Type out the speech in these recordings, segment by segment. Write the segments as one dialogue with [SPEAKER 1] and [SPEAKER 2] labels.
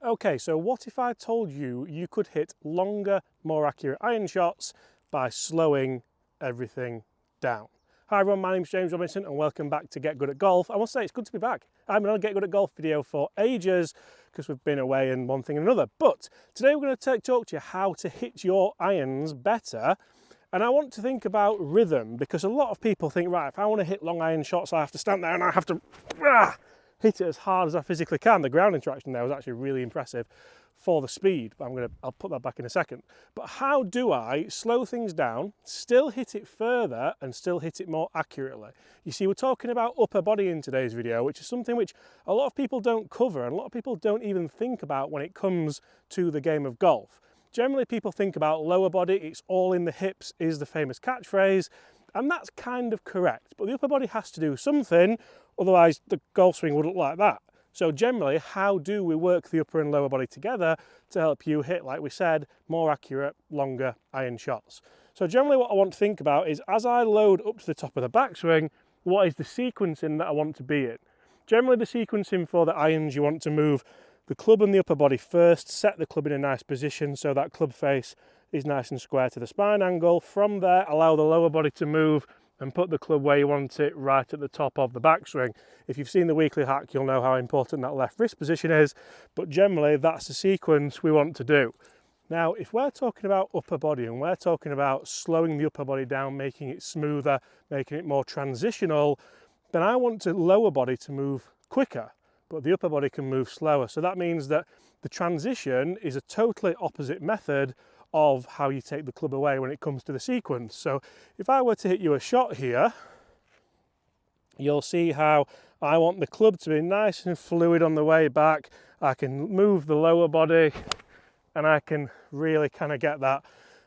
[SPEAKER 1] Okay, so what if I told you you could hit longer, more accurate iron shots by slowing everything down? Hi everyone, my name's James Robinson and welcome back to Get Good at Golf. I must say it's good to be back. I haven't done a Get Good at Golf video for ages because we've been away and one thing and another. But today we're going to talk to you how to hit your irons better. And I want to think about rhythm because a lot of people think, right, if I want to hit long iron shots, I have to stand there and I have to hit it as hard as I physically can. The ground interaction there was actually really impressive for the speed, but I'll put that back in a second. But how do I slow things down, still hit it further and still hit it more accurately? You see, we're talking about upper body in today's video, which is something which a lot of people don't cover and a lot of people don't even think about when it comes to the game of golf. Generally, people think about lower body, it's all in the hips is the famous catchphrase, and that's kind of correct. But the upper body has to do something, otherwise the golf swing would look like that. So generally, how do we work the upper and lower body together to help you hit, like we said, more accurate, longer iron shots? So generally what I want to think about is, as I load up to the top of the backswing, what is the sequencing that I want to be in? Generally the sequencing for the irons, you want to move the club and the upper body first, set the club in a nice position so that club face is nice and square to the spine angle. From there, allow the lower body to move and put the club where you want it, right at the top of the backswing. If you've seen the weekly hack, you'll know how important that left wrist position is, but generally that's the sequence we want to do. Now, if we're talking about upper body and we're talking about slowing the upper body down, making it smoother, making it more transitional, then I want the lower body to move quicker, but the upper body can move slower. So that means that the transition is a totally opposite method of how you take the club away when it comes to the sequence. So if I were to hit you a shot here, you'll see how I want the club to be nice and fluid on the way back. I can move the lower body and I can really kind of get that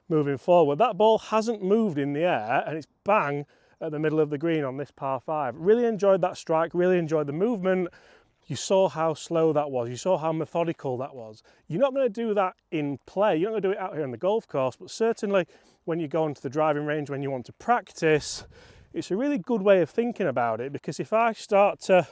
[SPEAKER 1] moving forward. That ball hasn't moved in the air and it's bang at the middle of the green on this par 5. Really enjoyed that strike, really enjoyed the movement. You saw how slow that was, you saw how methodical that was. You're not going to do that in play, you're not going to do it out here on the golf course, but certainly when you go onto the driving range, when you want to practice, it's a really good way of thinking about it, because if I start to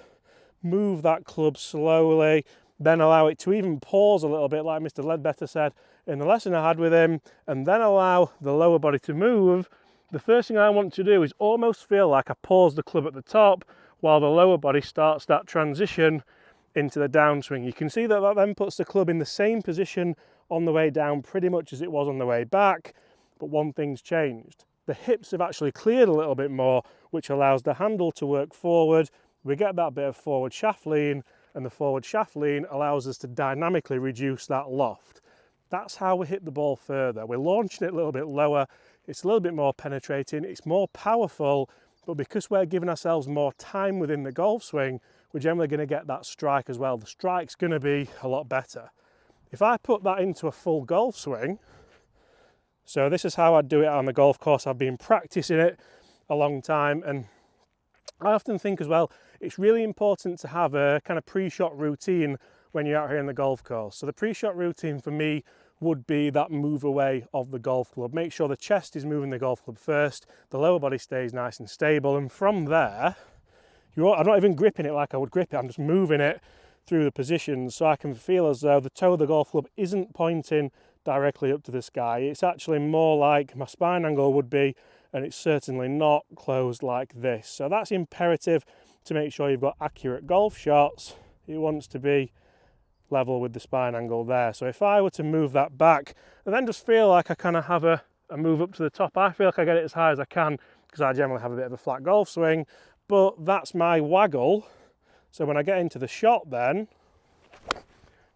[SPEAKER 1] move that club slowly, then allow it to even pause a little bit, like Mr. Ledbetter said in the lesson I had with him, and then allow the lower body to move, the first thing I want to do is almost feel like I pause the club at the top, while the lower body starts that transition into the downswing. You can see that that then puts the club in the same position on the way down pretty much as it was on the way back, but one thing's changed. The hips have actually cleared a little bit more, which allows the handle to work forward. We get that bit of forward shaft lean, and the forward shaft lean allows us to dynamically reduce that loft. That's how we hit the ball further. We're launching it a little bit lower, it's a little bit more penetrating, it's more powerful, but because we're giving ourselves more time within the golf swing, we're generally going to get that strike as well. The strike's going to be a lot better. If I put that into a full golf swing, so this is how I'd do it on the golf course. I've been practicing it a long time, and I often think as well, it's really important to have a kind of pre-shot routine when you're out here in the golf course. So the pre-shot routine for me would be that move away of the golf club. Make sure the chest is moving the golf club first, the lower body stays nice and stable, and from there, I'm not even gripping it like I would grip it, I'm just moving it through the positions so I can feel as though the toe of the golf club isn't pointing directly up to the sky. It's actually more like my spine angle would be, and it's certainly not closed like this. So that's imperative to make sure you've got accurate golf shots. It wants to be level with the spine angle there. So if I were to move that back and then just feel like I kind of have a move up to the top, I feel like I get it as high as I can because I generally have a bit of a flat golf swing, but that's my waggle. So when I get into the shot then,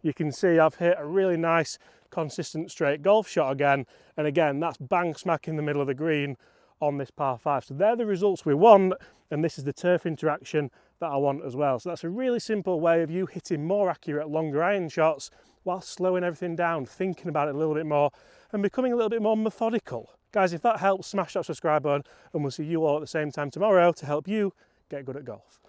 [SPEAKER 1] you can see I've hit a really nice consistent straight golf shot again, and again that's bang smack in the middle of the green on this par 5. So they're the results we want, and this is the turf interaction that I want as well. So that's a really simple way of you hitting more accurate, longer iron shots while slowing everything down, thinking about it a little bit more and becoming a little bit more methodical. Guys, if that helps, smash that subscribe button and we'll see you all at the same time tomorrow to help you get good at golf.